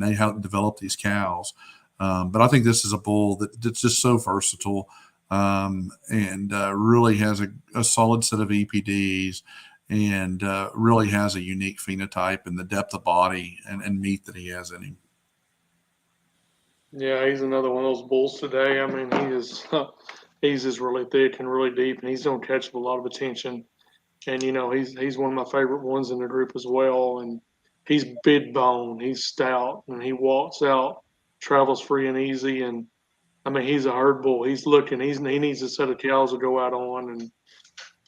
they helped develop these cows. But I think this is a bull that's just so versatile, and really has a solid set of EPDs, and really has a unique phenotype and the depth of body and meat that he has in him. Yeah, he's another one of those bulls today. I mean, he's just really thick and really deep, and he's going to catch a lot of attention. And he's one of my favorite ones in the group as well. And he's big bone, he's stout, and he walks out, travels free and easy. And I mean, he's a herd bull. He's looking. He needs a set of cows to go out on, and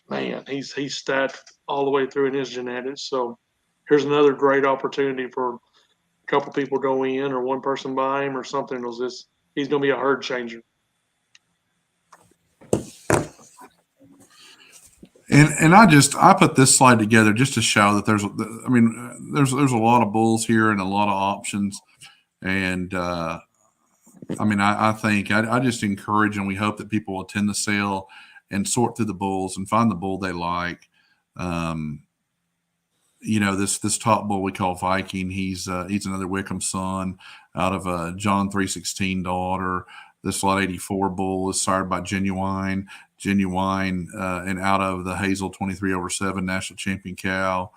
man, he's stacked all the way through in his genetics. So here's another great opportunity for a couple people go in, or one person buy him, or something. He's going to be a herd changer. And I put this slide together just to show that there's a lot of bulls here and a lot of options. And I think I just encourage, and we hope that people will attend the sale and sort through the bulls and find the bull they like. This top bull we call Viking. He's another Wickham son out of a John 316 daughter. This lot 84 bull is sired by Genuine, and out of the Hazel 23/7 national champion cow.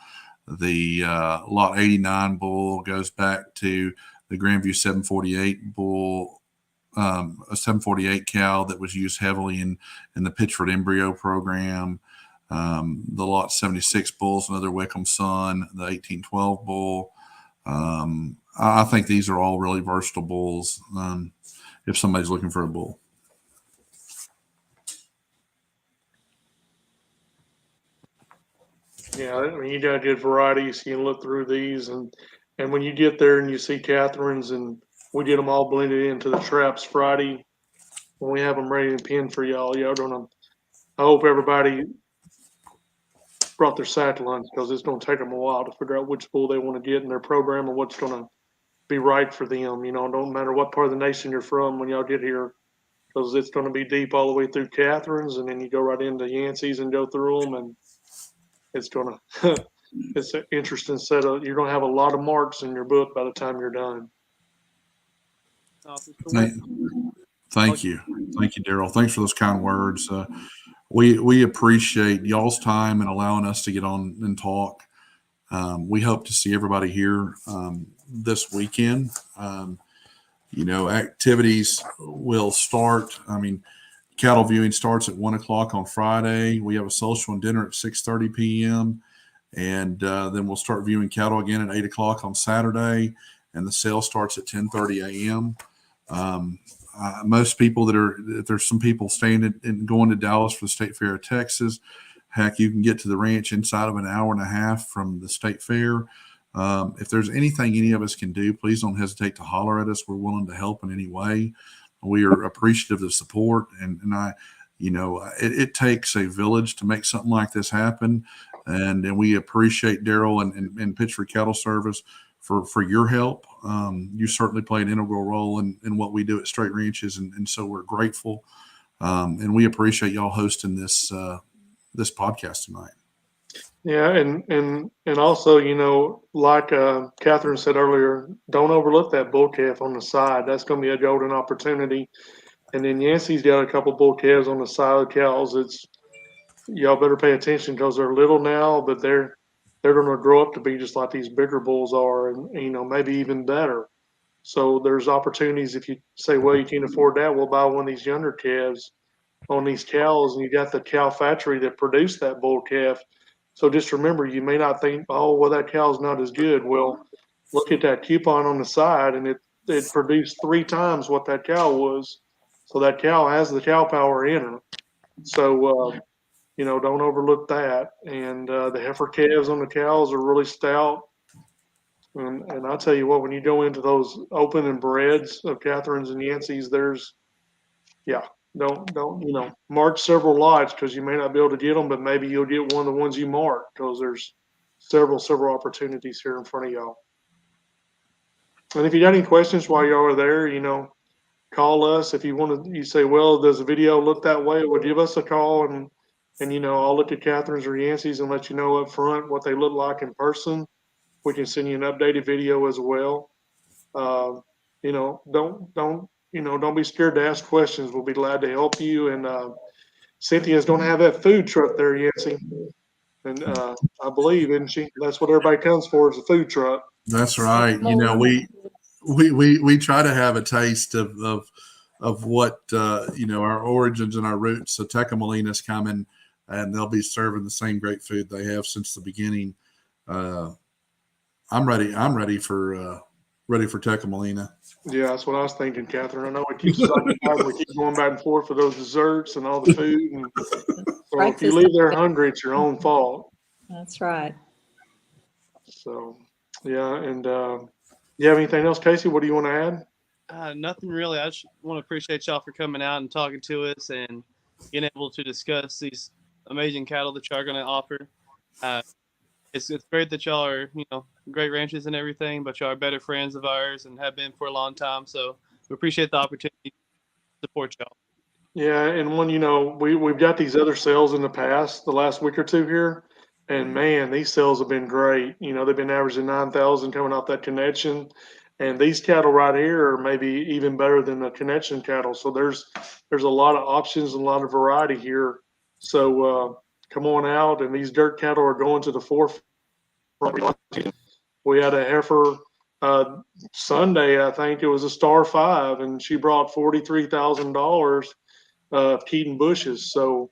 The lot 89 bull goes back to the Grandview 748 bull, a 748 cow that was used heavily in the Pitchford embryo program. The lot 76 bull is another Wickham son, the 1812 bull. I think these are all really versatile bulls if somebody's looking for a bull. Yeah, I mean, you got a good variety, so you can look through these, and when you get there and you see Kathrine's, and we get them all blended into the traps Friday when we have them ready to pin for y'all. I hope everybody brought their sack lunch, because it's going to take them a while to figure out which bull they want to get in their program and what's going to be right for them. Don't matter what part of the nation you're from when y'all get here, because it's going to be deep all the way through Kathrine's, and then you go right into Yancey's and go through them, and it's going to it's an interesting set of. You're going to have a lot of marks in your book by the time you're done. Thank you, Daryl. Thanks for those kind words. We appreciate y'all's time and allowing us to get on and talk. We hope to see everybody here this weekend. Activities will start. Cattle viewing starts at 1:00 on Friday. We have a social and dinner at 6:30 p.m. And then we'll start viewing cattle again at 8:00 on Saturday. And the sale starts at 10:30 a.m. Most people if there's some people staying and going to Dallas for the State Fair of Texas, heck, you can get to the ranch inside of an hour and a half from the State Fair. If there's anything any of us can do, please don't hesitate to holler at us. We're willing to help in any way. We are appreciative of the support, and it takes a village to make something like this happen. And we appreciate Daryl and Pitchford Cattle Service for your help. You certainly play an integral role in what we do at Strait Ranches, and so we're grateful. And we appreciate y'all hosting this podcast tonight. Yeah, and also, like Kathrine said earlier, don't overlook that bull calf on the side. That's going to be a golden opportunity. And then Yancey's got a couple bull calves on the side of the cows. It's y'all better pay attention because they're little now, but they're going to grow up to be just like these bigger bulls are, and maybe even better. So there's opportunities if you say, well, you can't afford that, we'll buy one of these younger calves on these cows, and you got the cow factory that produced that bull calf. So just remember, you may not think, oh, well, that cow's not as good. Well, look at that coupon on the side, and it produced 3 times what that cow was. So that cow has the cow power in her. So don't overlook that. And the heifer calves on the cows are really stout. And I'll tell you what, when you go into those open and breds of Catherine's and Yancey's, yeah, don't mark several lots because you may not be able to get them, but maybe you'll get one of the ones you mark because there's several opportunities here in front of y'all. And if you got any questions while y'all are there, call us. If you want to, you say, well, does the video look that way? Well, give us a call and I'll look at Catherine's or Yancey's and let you know up front what they look like in person. We can send you an updated video as well. Don't be scared to ask questions. We'll be glad to help you. And Cynthia's going to have that food truck there, Yancey. And I believe, isn't she? That's what everybody comes for is a food truck. That's right. We try to have a taste of what our origins and our roots. So Teca Molina's coming, and they'll be serving the same great food they have since the beginning. I'm ready. I'm ready for Teca Molina. Yeah, that's what I was thinking, Kathrine. I know we keep going back and forth for those desserts and all the food. And so if you leave there hungry, it's your own fault. That's right. So, yeah. And you have anything else, Casey? What do you want to add? Nothing really. I just want to appreciate y'all for coming out and talking to us and being able to discuss these amazing cattle that y'all are going to offer. It's great that y'all are, great ranches and everything, but y'all are better friends of ours and have been for a long time. So we appreciate the opportunity to support y'all. Yeah, and we've got these other sales in the last week or two here, and man, these sales have been great. They've been averaging 9,000 coming off that connection, and these cattle right here are maybe even better than the connection cattle. So there's a lot of options and a lot of variety here. So come on out, and these dirt cattle are going to the forefront. We had a heifer Sunday, I think it was a Star 5, and she brought $43,000 Keaton bushes. So,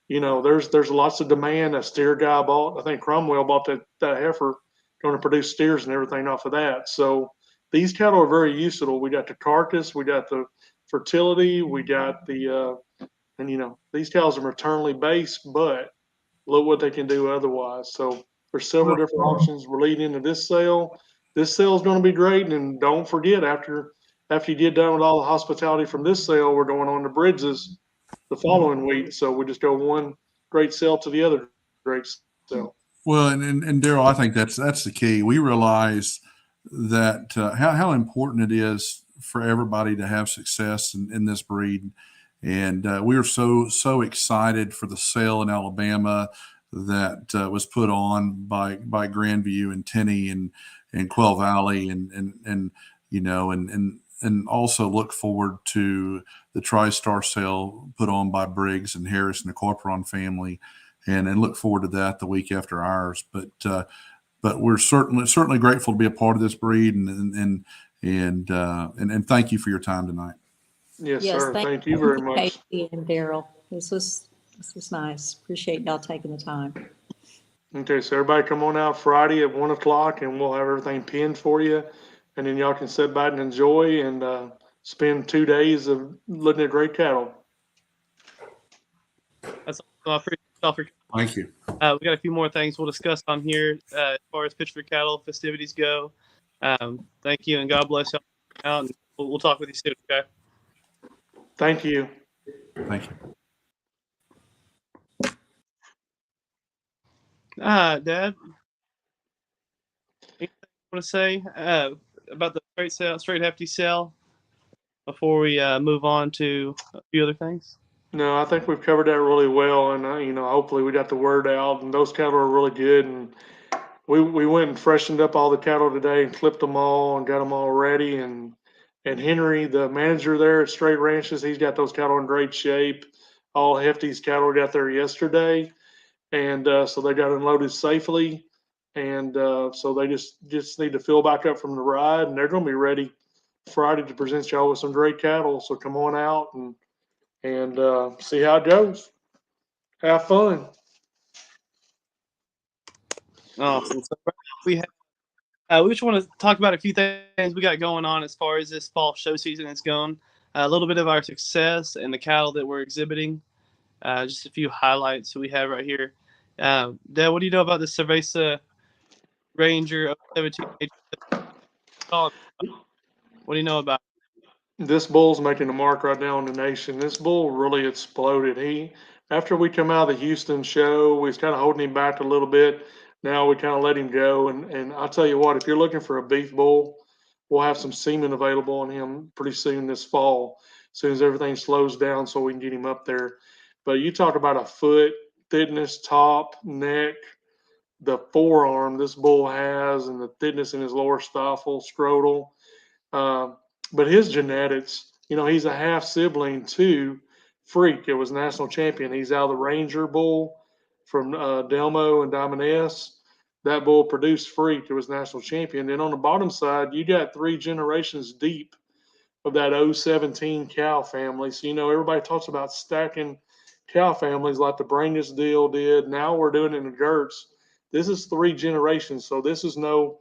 there's lots of demand. That steer guy bought, I think Cromwell bought that heifer, going to produce steers and everything off of that. So these cattle are very useful. We got the carcass, we got the fertility, we got the, these cows are maternally based, but look what they can do otherwise. So there's several different options. We're leading into this sale. This sale is going to be great. And don't forget, after you get done with all the hospitality from this sale, we're going on to Bridges the following week. So we just go one great sale to the other great sale. Well, and Daryl, I think that's the key. We realize that how important it is for everybody to have success in this breed. And we are so excited for the sale in Alabama that was put on by Grandview and Tenney and Quail Valley and also look forward to the TriStar sale put on by Briggs and Harris and the Corporon family, and look forward to that the week after ours. But we're certainly grateful to be a part of this breed, and thank you for your time tonight. Yes, sir. Thank you very much. Casey and Daryl. This was nice. Appreciate y'all taking the time. Okay, so everybody come on out Friday at 1:00 and we'll have everything pinned for you. And then y'all can sit back and enjoy and spend 2 days of looking at great cattle. That's all. I appreciate y'all for coming. Thank you. We got a few more things we'll discuss on here as far as Pittsburgh cattle festivities go. Thank you, and God bless y'all. And we'll talk with you soon, okay? Thank you. Thank you. Dad, anything you want to say about the straight Hefte sale before we move on to a few other things? No, I think we've covered that really well, and hopefully we got the word out. And those cattle are really good. And we went and freshened up all the cattle today and clipped them all and got them all ready. And Henry, the manager there at Strait Ranches, he's got those cattle in great shape. All Hefty's cattle got there yesterday, and so they got unloaded safely. And so they just need to fill back up from the ride, and they're going to be ready Friday to present y'all with some great cattle. So come on out and see how it goes. Have fun. Awesome. So we have, we just want to talk about a few things we got going on as far as this fall show season is going. A little bit of our success and the cattle that we're exhibiting. Just a few highlights we have right here. Dad, what do you know about the Cerveza Ranger 17? What do you know about? This bull's making a mark right now in the nation. This bull really exploded. After we come out of the Houston show, we was kind of holding him back a little bit. Now we kind of let him go. And I'll tell you what, if you're looking for a beef bull, we'll have some semen available on him pretty soon this fall, as soon as everything slows down so we can get him up there. But you talk about a foot, thickness, top, neck, the forearm this bull has, and the thickness in his lower stifle, scrotal. Uh, but his genetics, he's a half sibling to Freak. It was national champion. He's out of the Ranger bull from Delmo and Diamond S. That bull produced Freak. It was national champion. Then on the bottom side, you got 3 generations deep of that 017 cow family. So, everybody talks about stacking cow families like the Brainless deal did. Now we're doing it in the Gerts. This is 3 generations. So this is no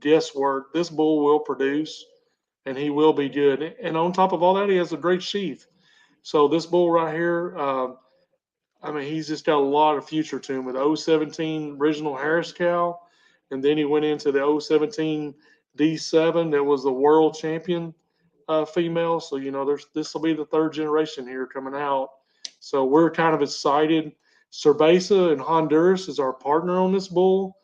guesswork. This bull will produce, and he will be good. And on top of all that, he has a great sheath. So this bull right here, he's just got a lot of future to him with 017 original Harris cow, and then he went into the 017 D7 that was the world champion female. So this will be the 3rd generation here coming out. So we're kind of excited. Cerveza in Honduras is our partner on this bull,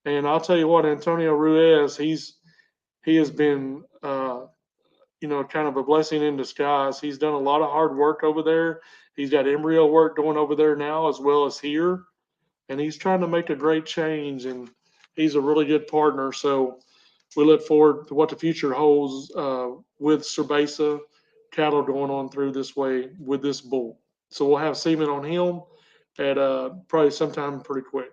and I'll tell you what, Antonio Ruiz, he has been kind of a blessing in disguise. He's done a lot of hard work over there. He's got embryo work going over there now as well as here, and he's trying to make a great change. And he's a really good partner. So we look forward to what the future holds with Cerveza cattle going on through this way with this bull. So we'll have semen on him at probably sometime pretty quick.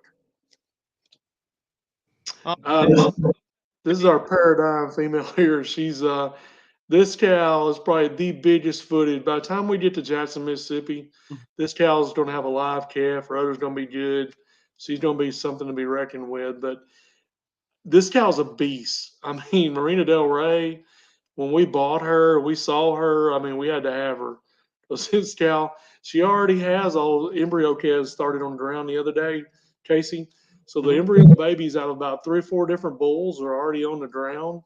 This is our paradigm female here. She's this cow is probably the biggest footed. By the time we get to Jackson, Mississippi, this cow is going to have a live calf. Her udder's going to be good. She's going to be something to be reckoned with. But this cow's a beast. Marina Del Rey, when we bought her, we saw her. We had to have her. Because this cow, she already has all embryo calves started on the ground the other day, Casey. So the embryo babies out of about 3 or 4 different bulls are already on the ground.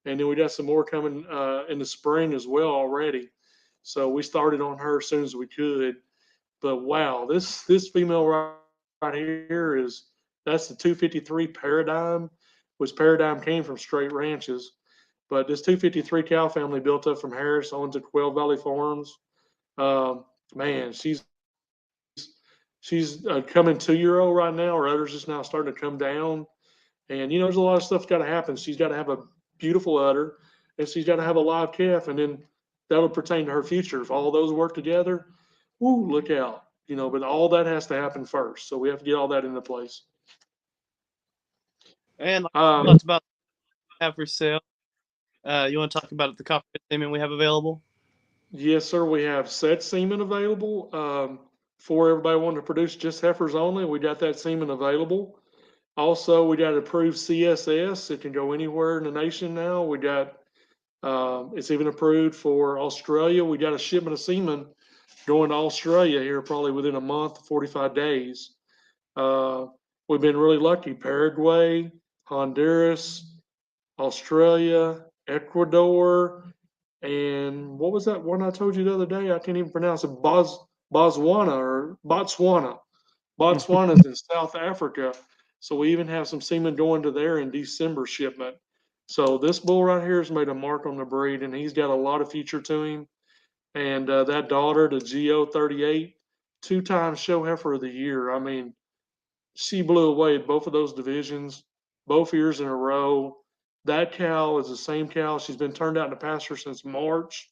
And then we got some more coming in the spring as well already. So we started on her as soon as we could. But wow, this female right here that's the 253 Paradigm, which Paradigm came from Strait Ranches. But this 253 cow family built up from Harris onto Quail Valley Farms. Man, she's coming 2-year-old right now. Her udder's just now starting to come down. And there's a lot of stuff got to happen. She's got to have a beautiful udder, and she's got to have a live calf, and then that'll pertain to her future. If all those work together, look out. But all that has to happen first. So we have to get all that into place. And talked about have for sale. You want to talk about the copper semen we have available? Yes, sir. We have set semen available for everybody wanting to produce just heifers only. We got that semen available. Also, we got approved CSS. It can go anywhere in the nation now. We got it's even approved for Australia. We got a shipment of semen going to Australia here probably within a month, 45 days. We've been really lucky. Paraguay, Honduras, Australia, Ecuador, and what was that one I told you the other day? I can't even pronounce it. Botswana. Botswana's in South Africa. So we even have some semen going to there in December shipment. So this bull right here has made a mark on the breed, and he's got a lot of future to him. And that daughter, the GO38, 2-time show heifer of the year. I mean, she blew away both of those divisions, both years in a row. That cow is the same cow. She's been turned out in the pasture since March.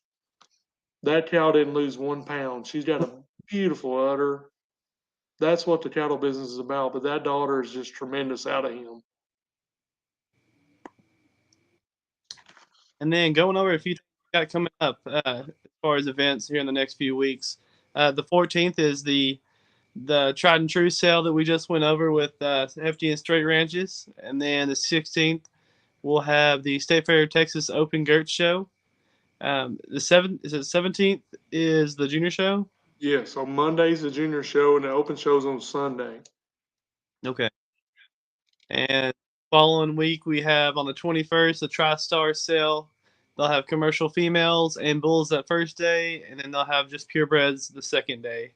That cow didn't lose 1 pound. She's got a beautiful udder. That's what the cattle business is about. But that daughter is just tremendous out of him. And then going over a few things we got coming up as far as events here in the next few weeks. The 14th is the Tried and True sale that we just went over with Hefte-Strait Ranches, and then the 16th we'll have the State Fair of Texas Open Gert show. The 17th is the junior show. Yes, on Monday's the junior show, and the open show's on Sunday. Okay. And following week we have on the 21st the TriStar sale. They'll have commercial females and bulls that first day, and then they'll have just purebreds the second day.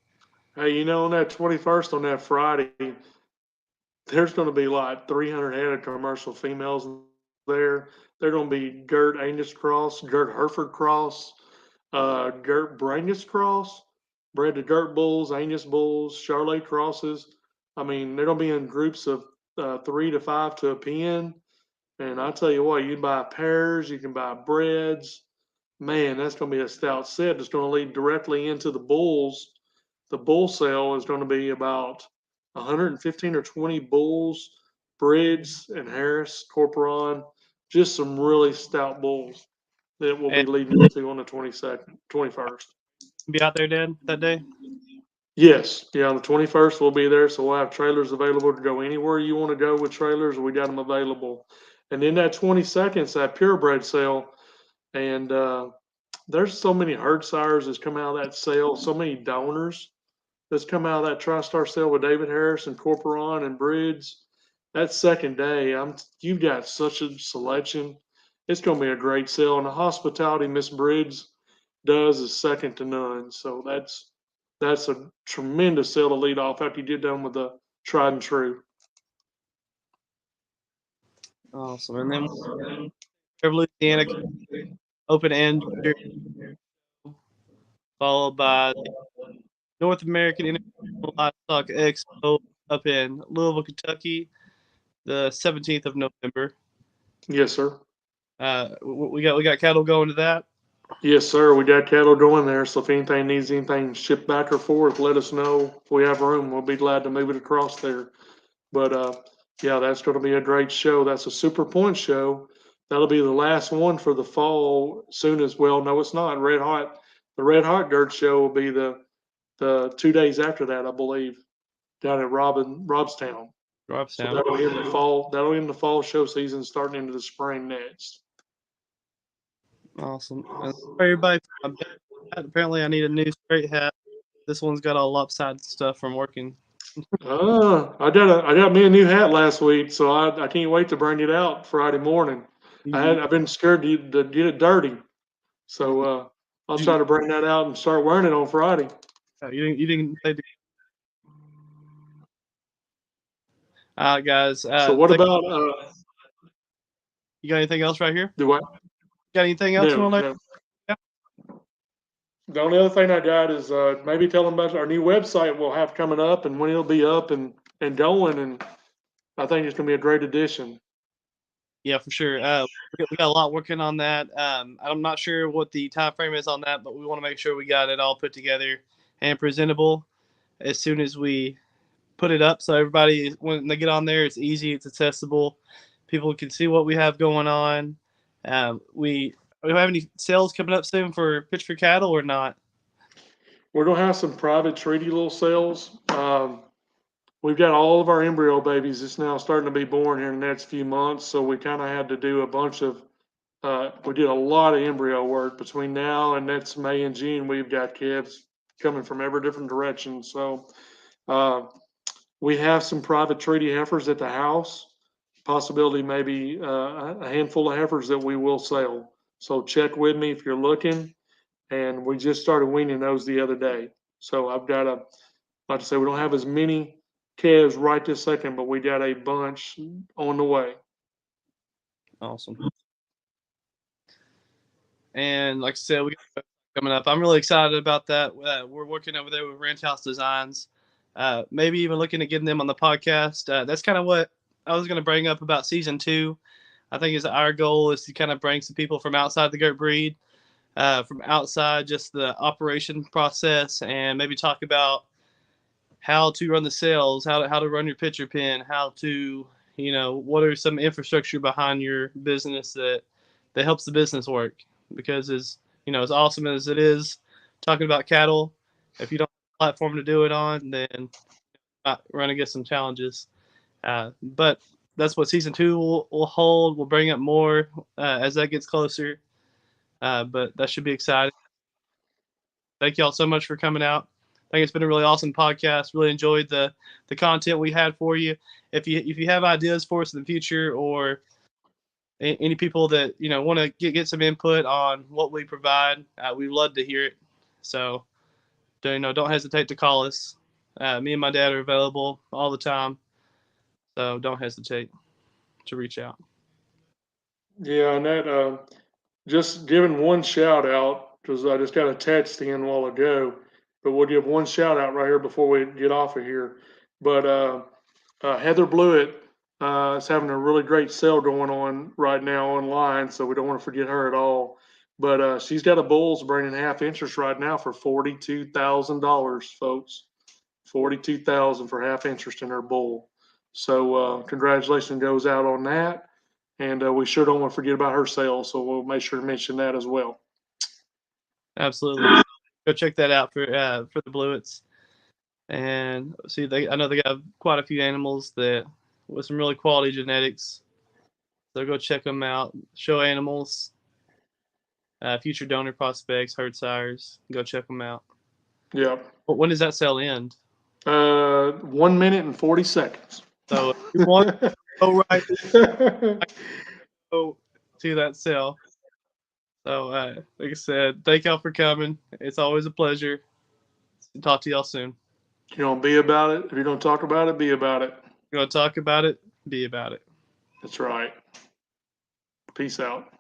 Hey, on that 21st, on that Friday, there's going to be like 300 head of commercial females there. They're going to be Gert Angus Cross, Gert Hereford Cross, Gert Brangus Cross, bred to Gert Bulls, Angus Bulls, Charolais Crosses. I mean, they're going to be in groups of 3 to 5 to a pen. And I tell you what, you can buy pairs, you can buy breds. Man, that's going to be a stout set. It's going to lead directly into the bulls. The bull sale is going to be about 115 or 20 bulls, Briggs and Harris, Corporon, just some really stout bulls that we'll be leading into on the 22nd, 21st. Be out there, Dad, that day? Yes, yeah, on the 21st we'll be there, so we'll have trailers available to go anywhere you want to go with trailers. We got them available, and then that 22nd is that purebred sale, and there's so many herd sires that's come out of that sale, so many donors that's come out of that TriStar sale with David Harris and Corporon and Briggs. That second day, you've got such a selection. It's going to be a great sale, and the hospitality Miss Briggs does is second to none. So that's a tremendous sale to lead off after you get done with the Tried and True. Awesome. And then Louisiana Open and followed by the North American International Livestock Expo up in Louisville, Kentucky, the 17th of November. Yes, sir. We got cattle going to that. Yes, sir. We got cattle going there. So if anything needs anything shipped back or forth, let us know. If we have room, we'll be glad to move it across there. But yeah, that's going to be a great show. That's a Super Point show. That'll be the last one for the fall. Soon as well, no, it's not. Red Hot. The Red Hot Gert show will be the 2 days after that, I believe, down at Robstown. So that'll end the fall. That'll end the fall show season, starting into the spring next. Awesome. And everybody, apparently I need a new straight hat. This one's got all lopsided stuff from working. I got me a new hat last week, so I can't wait to bring it out Friday morning. I've been scared to get it dirty, so I'll try to bring that out and start wearing it on Friday. You didn't say. Guys. So what about you got anything else right here? Do I? Got anything else you want to? No. The only other thing I got is maybe tell them about our new website we'll have coming up and when it'll be up and going, and I think it's going to be a great addition. Yeah, for sure. We got a lot working on that. I'm not sure what the time frame is on that, but we want to make sure we got it all put together and presentable as soon as we put it up. So everybody, when they get on there, it's easy, it's accessible. People can see what we have going on. We have any sales coming up soon for Pittsburgh cattle or not? We're going to have some private treaty little sales. We've got all of our embryo babies that's now starting to be born here in the next few months. So we kind of had to do a bunch of, we did a lot of embryo work between now and next May and June. We've got calves coming from every different direction. So we have some private treaty heifers at the house. Possibility maybe a handful of heifers that we will sell. So check with me if you're looking. And we just started weaning those the other day. So I've got like I say, we don't have as many calves right this second, but we got a bunch on the way. Awesome. And like I said, we got coming up. I'm really excited about that. We're working over there with Ranch House Designs. Maybe even looking at getting them on the podcast. That's kind of what I was going to bring up about season 2. I think is our goal is to kind of bring some people from outside the Gert breed, from outside just the operation process, and maybe talk about how to run the sales, how to run your picture pen, how to, what are some infrastructure behind your business that helps the business work. Because as awesome as it is talking about cattle, if you don't have a platform to do it on, then we're going to get some challenges. But that's what season 2 will hold. We'll bring up more as that gets closer. But that should be exciting. Thank you all so much for coming out. I think it's been a really awesome podcast. Really enjoyed the content we had for you. If you have ideas for us in the future, or any people that want to get some input on what we provide, we'd love to hear it. So don't hesitate to call us. Me and my dad are available all the time, so don't hesitate to reach out. Yeah, and that just giving one shout out because I just got a text in a while ago, but we'll give one shout out right here before we get off of here. But Heather Blewett is having a really great sale going on right now online, so we don't want to forget her at all. But she's got a bulls bringing half interest right now for $42,000, folks. $42,000 for half interest in her bull. So congratulations goes out on that. And we sure don't want to forget about her sale, so we'll make sure to mention that as well. Absolutely, go check that out for the Blewetts. And see, I know they got quite a few animals that with some really quality genetics. So go check them out. Show animals, future donor prospects, herd sires. Go check them out. Yeah. But when does that sale end? 1 minute and 40 seconds. So if you want to go right go to that sale. So like I said, thank y'all for coming. It's always a pleasure. Talk to y'all soon. You don't be about it. If you don't talk about it, be about it. You're gonna talk about it, be about it. That's right. Peace out.